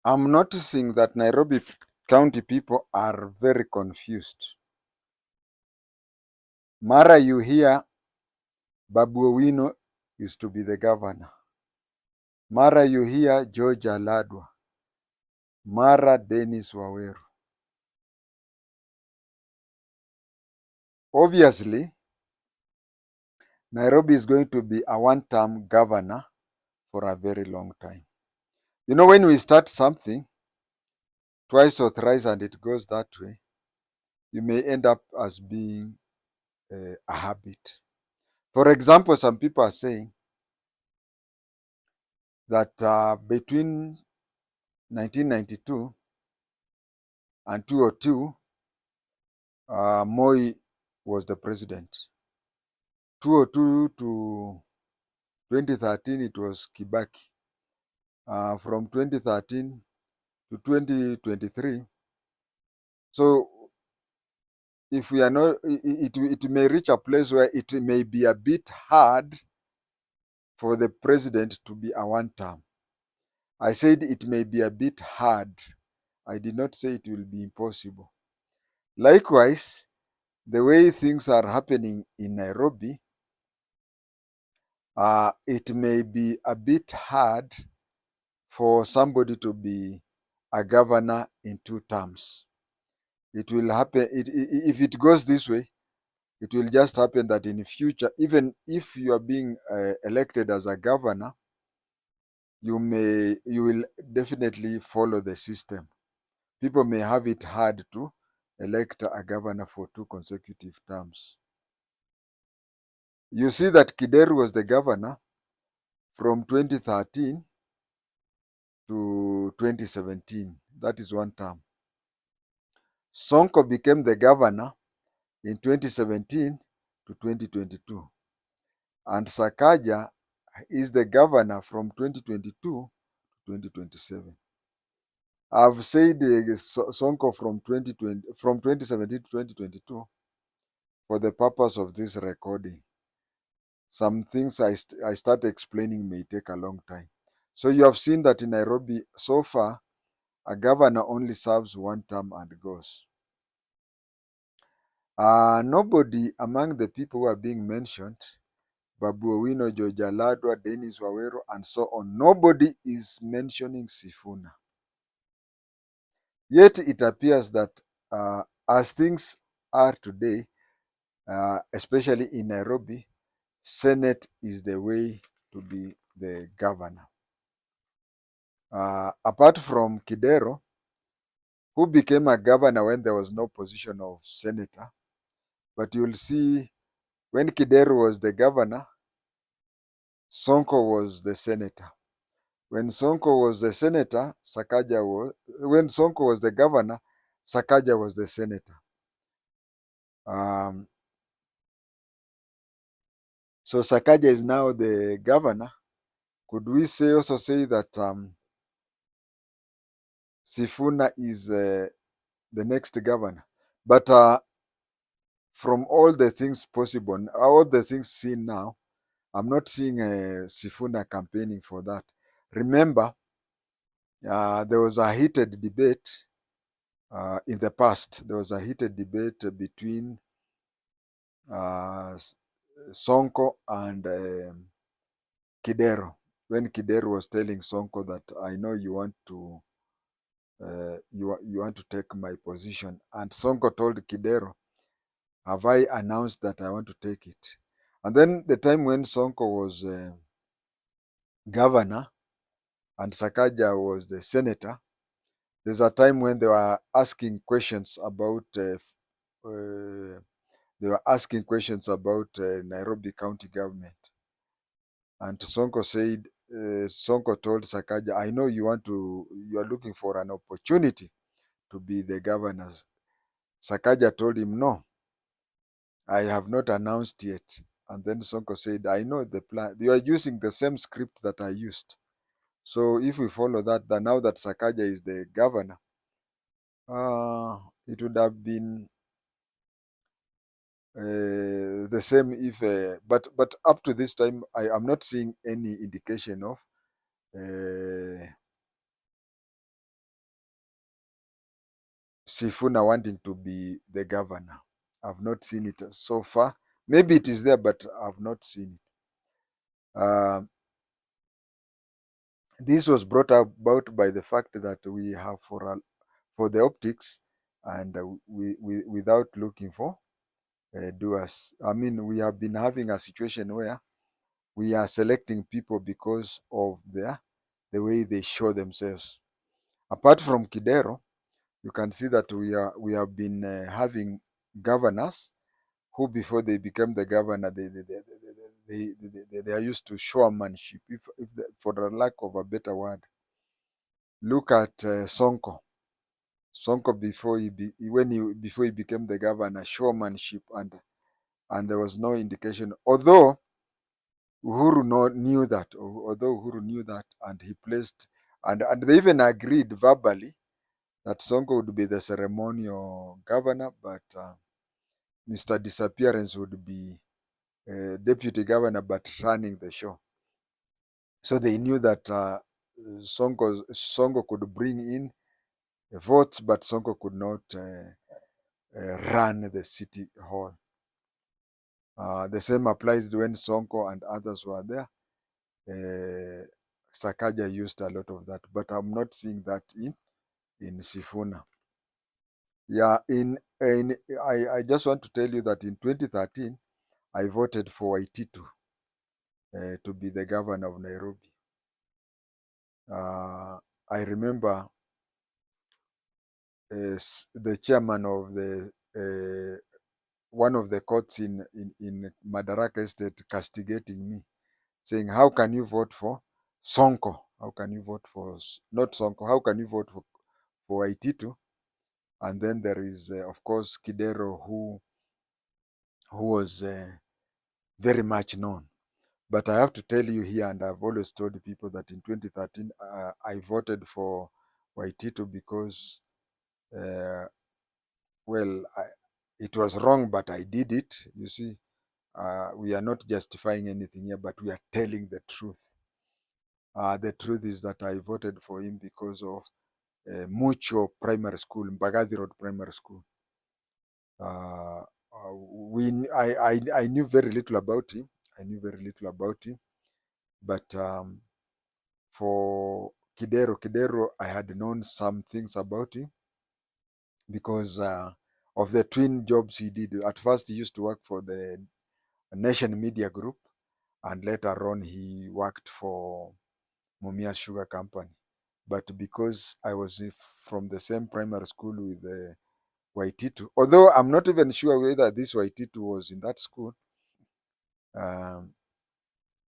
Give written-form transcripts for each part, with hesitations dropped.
I'm noticing that Nairobi County people are very confused. Mara you hear Babu Owino is to be the governor. Mara you hear George Aladwa. Mara Dennis Waweru. Obviously, Nairobi is going to be a one-term governor for a very long time. You know, when we start something twice or thrice and it goes that way, you may end up as being a habit. For example, some people are saying that between 1992 and 2002, Moi was the president. 2002 to 2013, it was Kibaki. From 2013 to 2023. So if we are not, it may reach a place where it may be a bit hard for the president to be a one term. I said it may be a bit hard. I did not say it will be impossible. Likewise, the way things are happening in Nairobi, it may be a bit hard for somebody to be a governor in 2 terms. It will happen, if it goes this way, it will just happen that in the future, even if you are being elected as a governor, you will definitely follow the system. People may have it hard to elect a governor for 2 consecutive terms. You see that Kideru was the governor from 2013 to 2017. That is 1 term. Sonko became the governor in 2017 to 2022. And Sakaja is the governor from 2022 to 2027. I've said Sonko from 2017 to 2022 for the purpose of this recording. Some things I start explaining may take a long time. So you have seen that in Nairobi, so far, a governor only serves 1 term and goes. Nobody among the people who are being mentioned, Babu Owino, George Aladwa, Dennis Waweru, and so on, nobody is mentioning Sifuna. Yet it appears that as things are today, especially in Nairobi, Senate is the way to be the governor. Apart from Kidero, who became a governor when there was no position of senator, but you'll see when Kidero was the governor, Sonko was the senator. When Sonko was the senator, when Sonko was the governor, Sakaja was the senator. So Sakaja is now the governor. Could we also say that Sifuna is the next governor? But from all the things possible, all the things seen now, I'm not seeing Sifuna campaigning for that. Remember, there was a heated debate in the past. There was a heated debate between Sonko and Kidero. When Kidero was telling Sonko that I know you want to you want to take my position, and Sonko told Kidero, have I announced that I want to take it? And then the time when Sonko was governor and Sakaja was the senator, there's a time when they were asking questions about Nairobi County government, and Sonko said, Sonko told Sakaja, I know you are looking for an opportunity to be the governor. Sakaja told him, no, I have not announced yet. And then Sonko said, I know the plan. You are using the same script that I used. So if we follow that, then now that Sakaja is the governor, it would have been the same if, but up to this time, I am not seeing any indication of Sifuna wanting to be the governor. I've not seen it so far. Maybe it is there, but I've not seen it. This was brought about by the fact that we have for the optics, and we without looking for doers. I mean, we have been having a situation where we are selecting people because of the way they show themselves. Apart from Kidero, you can see that we have been having governors who, before they became the governor, they are used to showmanship, if for the lack of a better word. Look at Sonko. Sonko, before he became the governor, showmanship, and there was no indication. Although Uhuru knew that, and he placed, and they even agreed verbally that Sonko would be the ceremonial governor, but Mr. Disappearance would be deputy governor, but running the show. So they knew that Sonko could bring in votes, but Sonko could not run the city hall. The same applies when Sonko and others were there. Sakaja used a lot of that, but I'm not seeing that in Sifuna. Yeah, I just want to tell you that in 2013, I voted for Waititu to be the governor of Nairobi. I remember the chairman of the one of the courts in Madaraka Estate castigating me, saying, "How can you vote for Sonko? How can you vote for not Sonko? How can you vote for Waititu?" And then there is, of course, Kidero, who was very much known. But I have to tell you here, and I've always told people that in 2013, I voted for Waititu because, well, it was wrong, but I did it. You see, we are not justifying anything here, but we are telling the truth. The truth is that I voted for him because of Mucho Primary School, Mbagathi Road Primary School. I knew very little about him. But for Kidero, I had known some things about him because of the twin jobs he did. At first, he used to work for the Nation Media Group, and later on, he worked for Mumia Sugar Company. But because I was from the same primary school with Waititu, although I'm not even sure whether this Waititu was in that school,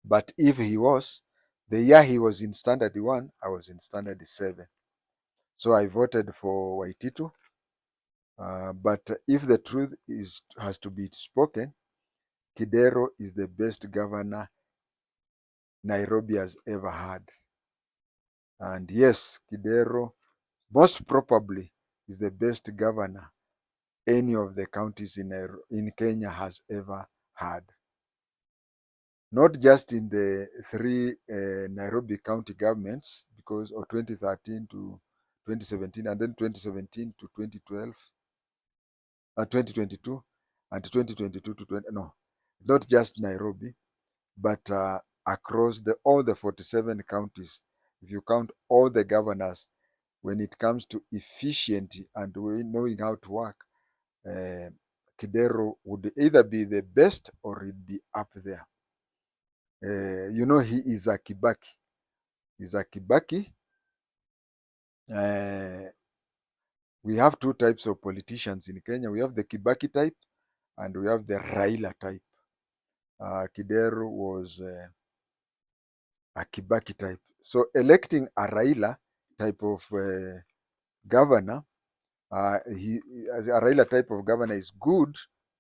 but if he was, the year he was in standard 1, I was in standard 7. So I voted for Waititu. But if the truth has to be spoken, Kidero is the best governor Nairobi has ever had. And yes, Kidero most probably is the best governor any of the counties in Kenya has ever had. Not just in the 3 Nairobi county governments, because of 2013 to 2017, and then 2017 to 2012, 2022, and 2022 to 20, no, not just Nairobi, but across all the 47 counties. If you count all the governors, when it comes to efficiency and knowing how to work, Kidero would either be the best or he'd be up there. He is a Kibaki. He's a Kibaki. We have 2 types of politicians in Kenya. We have the Kibaki type and we have the Raila type. Kidero was a Kibaki type. So electing a Raila type of governor, as a Raila type of governor is good,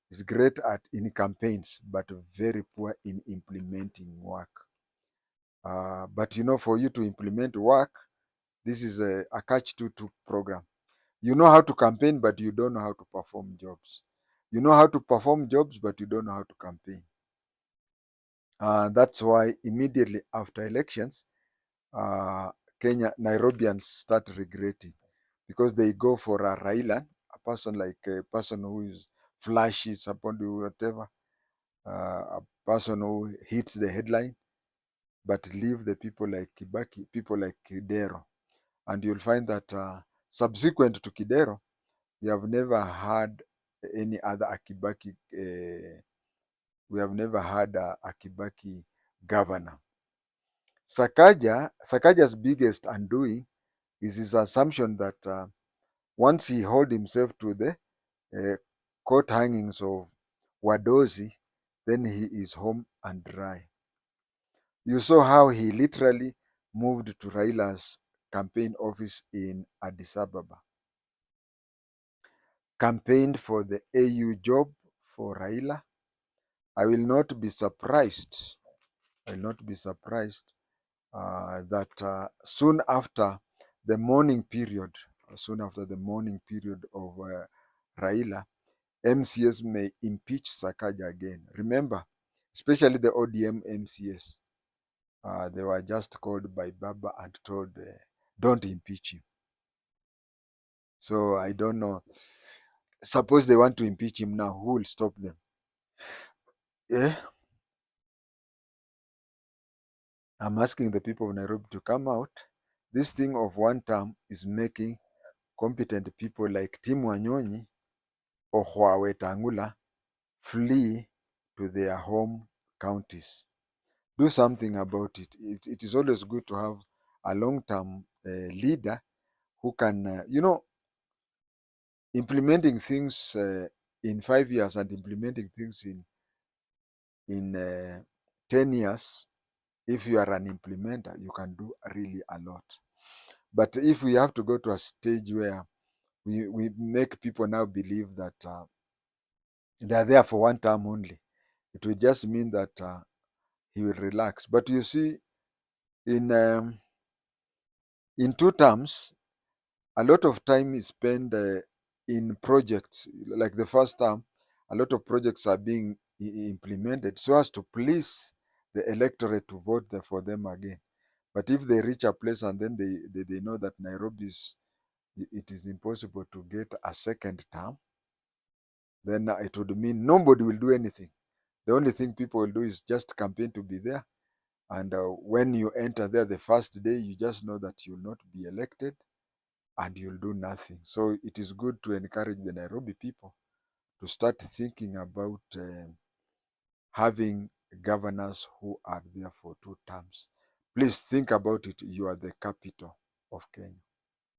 is great in campaigns, but very poor in implementing work. But for you to implement work, this is a catch-22 program. You know how to campaign, but you don't know how to perform jobs. You know how to perform jobs, but you don't know how to campaign. That's why immediately after elections, Nairobians start regretting. because they go for a Raila, a person who is flashy, somebody whatever, a person who hits the headline, but leave the people like Kibaki, people like Kidero. And you'll find that subsequent to Kidero, we have never had any other Akibaki. We have never had a Akibaki governor. Sakaja's biggest undoing is his assumption that once he hold himself to the coat hangings of Wadozi, then he is home and dry. You saw how he literally moved to Raila's campaign office in Addis Ababa, campaigned for the AU job for Raila. I will not be surprised. I will not be surprised that soon after the mourning period of Raila, MCS may impeach Sakaja again. Remember, especially the ODM MCS, they were just called by Baba and told, don't impeach him. So I don't know. Suppose they want to impeach him now, who will stop them? Yeah. I'm asking the people of Nairobi to come out. This thing of one term is making competent people like Tim Wanyonyi or Huawei Tangula flee to their home counties. Do something about it. It is always good to have a long-term leader who can, implementing things in 5 years and implementing things in 10 years. If you are an implementer, you can do really a lot. But if we have to go to a stage where we make people now believe that they are there for one term only, it will just mean that he will relax. But you see, in 2 terms, a lot of time is spent in projects. Like the first term, a lot of projects are being implemented so as to please the electorate to vote for them again. But if they reach a place and then they know that it is impossible to get a second term, then it would mean nobody will do anything. The only thing people will do is just campaign to be there. And when you enter there the first day, you just know that you will not be elected and you'll do nothing. So it is good to encourage the Nairobi people to start thinking about having governors who are there for 2 terms. Please think about it. You are the capital of Kenya.